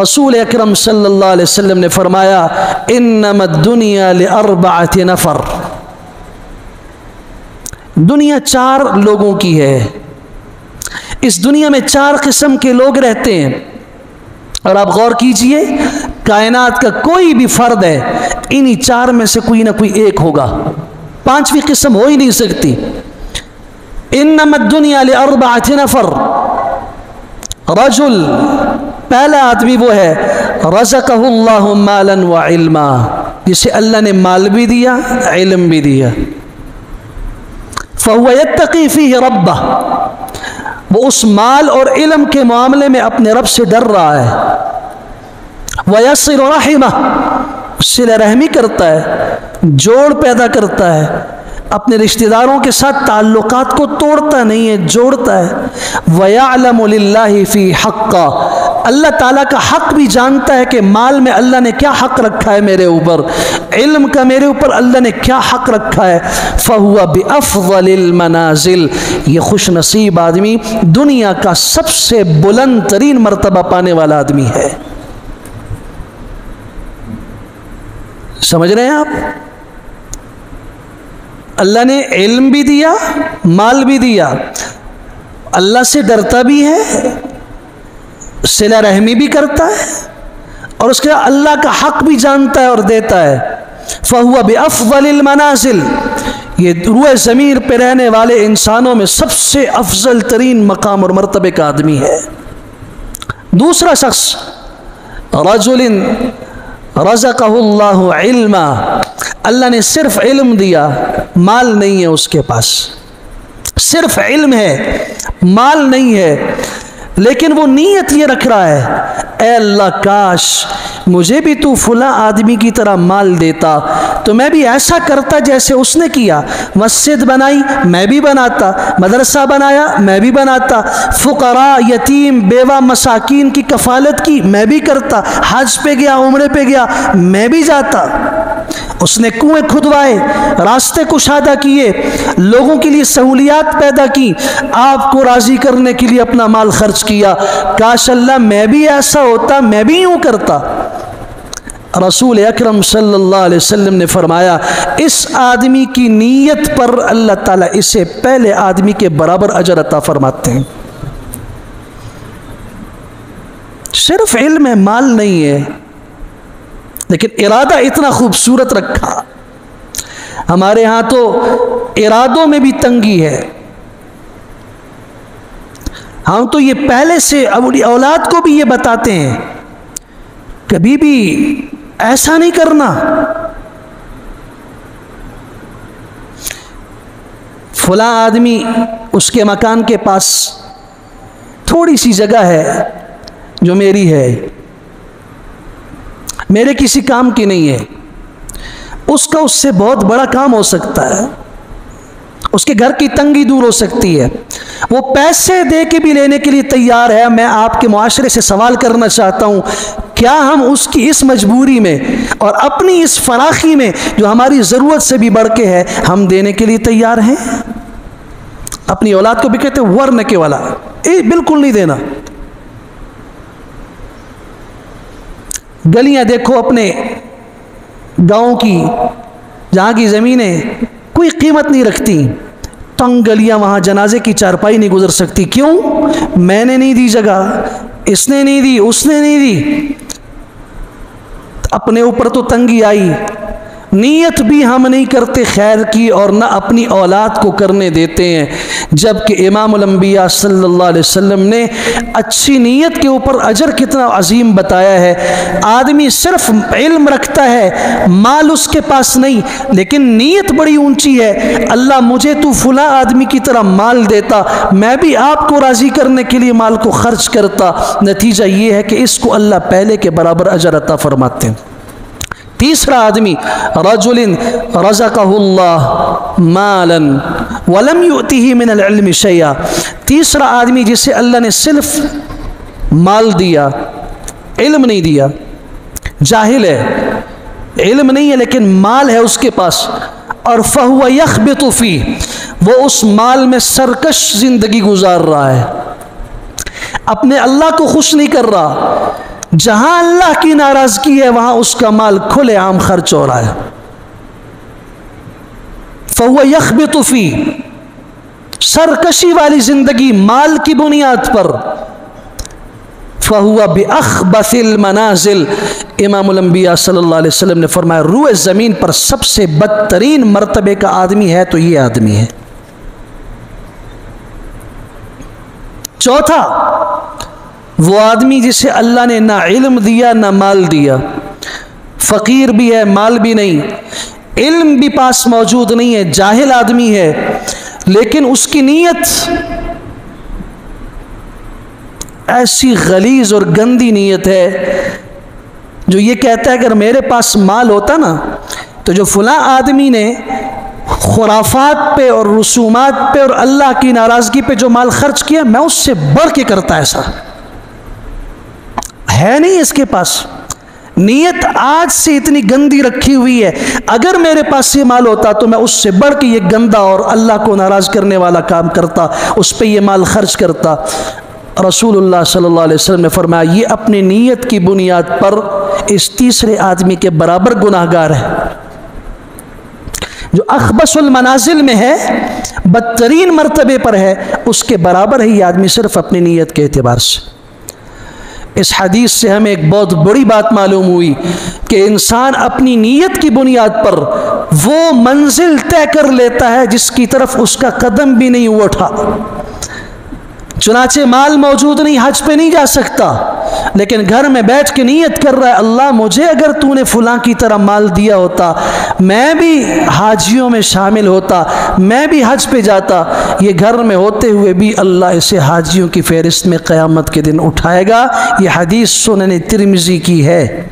رسول اکرم صلی اللہ علیہ وسلم نے فرمایا انما الدنیا لاربعۃ نفر، دنیا 4 لوگوں کی ہے، اس دنیا میں 4 قسم کے لوگ رہتے ہیں، اور آپ غور کیجئے کائنات کا کوئی بھی فرد ہے انہی 4 میں سے کوئی نہ کوئی ایک ہوگا، 5ویں قسم ہو ہی نہیں سکتی۔ انما الدنیا لاربعۃ نفر، رجل، پہلا آدمی وہ ہے رزقہ اللہ مالا وعلما، جسے اللہ نے مال بھی دیا علم بھی دیا، فہو یتقی فیہ ربہ، وہ اس مال اور علم کے معاملے میں اپنے رب سے ڈر رہا ہے، ویصل رحمہ، صلہ رحمی کرتا ہے، جوڑ پیدا کرتا ہے، اپنے رشتہ داروں کے ساتھ تعلقات کو توڑتا نہیں ہے، جوڑتا ہے، وَيَعْلَمُ لِلَّهِ فِي حَقًّا، اللہ تعالیٰ کا حق بھی جانتا ہے کہ مال میں اللہ نے کیا حق رکھا ہے میرے اوپر، علم کا میرے اوپر اللہ نے کیا حق رکھا ہے، فَهُوَ بِأَفْضَلِ الْمَنَازِلِ، یہ خوش نصیب آدمی دنیا کا سب سے بلند ترین مرتبہ پانے والا آدمی ہے۔ سمجھ رہے ہیں آپ؟ اللہ نے علم بھی دیا مال بھی دیا، اللہ سے ڈرتا بھی ہے، صلہ رحمی بھی کرتا ہے، اور اس کے اللہ کا حق بھی جانتا ہے اور دیتا ہے۔ فَهُوَ بِأَفْضَلِ الْمَنَازِلِ، یہ روئے زمین پہ رہنے والے انسانوں میں سب سے افضل ترین مقام اور مرتبے کا آدمی ہے۔ دوسرا شخص رجل رزقہ اللہ علما، اللہ نے صرف علم دیا، مال نہیں ہے اس کے پاس، صرف علم ہے مال نہیں ہے، لیکن وہ نیت یہ رکھ رہا ہے اے اللہ کاش مجھے بھی تو فلاں آدمی کی طرح مال دیتا تو میں بھی ایسا کرتا جیسے اس نے کیا، مسجد بنائی میں بھی بناتا، مدرسہ بنایا میں بھی بناتا، فقراء یتیم بیوہ مساکین کی کفالت کی میں بھی کرتا، حج پہ گیا عمرے پہ گیا میں بھی جاتا۔ اس نے کنویں کھدوائے، راستے کشادہ کیے، لوگوں کے لیے سہولیات پیدا کی، آپ کو راضی کرنے کے لیے اپنا مال خرچ کیا، کاش اللہ میں بھی ایسا ہوتا میں بھی یوں کرتا۔ رسول اکرم صلی اللہ علیہ وسلم نے فرمایا اس آدمی کی نیت پر اللہ تعالیٰ اسے پہلے آدمی کے برابر اجر عطا فرماتے ہیں۔ صرف علم ہے مال نہیں ہے، لیکن ارادہ اتنا خوبصورت رکھا۔ ہمارے ہاں تو ارادوں میں بھی تنگی ہے، ہم تو یہ پہلے سے اپنی اولاد کو بھی یہ بتاتے ہیں کبھی بھی ایسا نہیں کرنا، فلاں آدمی اس کے مکان کے پاس تھوڑی سی جگہ ہے جو میری ہے، میرے کسی کام کی نہیں ہے، اس کا اس سے بہت بڑا کام ہو سکتا ہے، اس کے گھر کی تنگی دور ہو سکتی ہے، وہ پیسے دے کے بھی لینے کے لیے تیار ہے۔ میں آپ کے معاشرے سے سوال کرنا چاہتا ہوں کیا ہم اس کی اس مجبوری میں اور اپنی اس فراخی میں جو ہماری ضرورت سے بھی بڑھ کے ہے ہم دینے کے لیے تیار ہیں؟ اپنی اولاد کو بھی کہتے ہیں ورنہ کے والا بالکل نہیں دینا۔ گلیاں دیکھو اپنے گاؤں کی جہاں کی زمینیں کوئی قیمت نہیں رکھتی، تنگ گلیاں، وہاں جنازے کی چارپائی نہیں گزر سکتی، کیوں؟ میں نے نہیں دی جگہ، اس نے نہیں دی، اس نے نہیں دی، اپنے اوپر تو تنگی آئی۔ نیت بھی ہم نہیں کرتے خیر کی اور نہ اپنی اولاد کو کرنے دیتے ہیں، جبکہ امام الانبیاء صلی اللہ علیہ وسلم نے اچھی نیت کے اوپر اجر کتنا عظیم بتایا ہے۔ آدمی صرف علم رکھتا ہے مال اس کے پاس نہیں، لیکن نیت بڑی اونچی ہے، اللہ مجھے تو فلاں آدمی کی طرح مال دیتا میں بھی آپ کو راضی کرنے کے لیے مال کو خرچ کرتا، نتیجہ یہ ہے کہ اس کو اللہ پہلے کے برابر اجر عطا فرماتے ہیں۔ تیسرا آدمی رجل رزقہ اللہ مالا ولم یؤتہ من العلم شیئا، تیسرا آدمی جسے اللہ نے صرف مال دیا علم نہیں دیا، جاہل ہے، علم نہیں ہے لیکن مال ہے اس کے پاس، اور فہو یخبط فیہ، وہ اس مال میں سرکش زندگی گزار رہا ہے، اپنے اللہ کو خوش نہیں کر رہا، جہاں اللہ کی ناراضگی ہے وہاں اس کا مال کھلے عام خرچ ہو رہا ہے. فَهُوَ يَخْبِطُ فِي، سرکشی والی زندگی مال کی بنیاد پر. فَهُوَ بِأَخْبَثِ الْمَنَازِلِ، امام الانبیاء صلی اللہ علیہ وسلم نے فرمایا روئے زمین پر سب سے بدترین مرتبے کا آدمی ہے تو یہ آدمی ہے. چوتھا، وہ آدمی جسے اللہ نے نہ علم دیا نہ مال دیا، فقیر بھی ہے مال بھی نہیں، علم بھی پاس موجود نہیں ہے، جاہل آدمی ہے، لیکن اس کی نیت ایسی غلیظ اور گندی نیت ہے جو یہ کہتا ہے اگر میرے پاس مال ہوتا نا تو جو فلاں آدمی نے خرافات پہ اور رسومات پہ اور اللہ کی ناراضگی پہ جو مال خرچ کیا میں اس سے بڑھ کے کرتا. ایسا ہے نہیں اس کے پاس. نیت آج سے اتنی گندی رکھی ہوئی ہے اگر میرے پاس یہ مال ہوتا تو میں اس سے بڑھ کے یہ گندا اور اللہ کو ناراض کرنے والا کام کرتا، اس پہ یہ مال خرچ کرتا. رسول اللہ صلی اللہ علیہ وسلم نے فرمایا یہ اپنی نیت کی بنیاد پر اس تیسرے آدمی کے برابر گناہگار ہے. جو اخبث المنازل میں ہے، بدترین مرتبے پر ہے، اس کے برابر ہے یہ آدمی صرف اپنی نیت کے اعتبار سے. اس حدیث سے ہمیں ایک بہت بڑی بات معلوم ہوئی کہ انسان اپنی نیت کی بنیاد پر وہ منزل طے کر لیتا ہے جس کی طرف اس کا قدم بھی نہیں اٹھا. چنانچہ مال موجود نہیں، حج پہ نہیں جا سکتا، لیکن گھر میں بیٹھ کے نیت کر رہا ہے اللہ مجھے اگر تو نے فلاں کی طرح مال دیا ہوتا میں بھی حاجیوں میں شامل ہوتا، میں بھی حج پہ جاتا. یہ گھر میں ہوتے ہوئے بھی اللہ اسے حاجیوں کی فہرست میں قیامت کے دن اٹھائے گا. یہ حدیث سنن ترمذی کی ہے.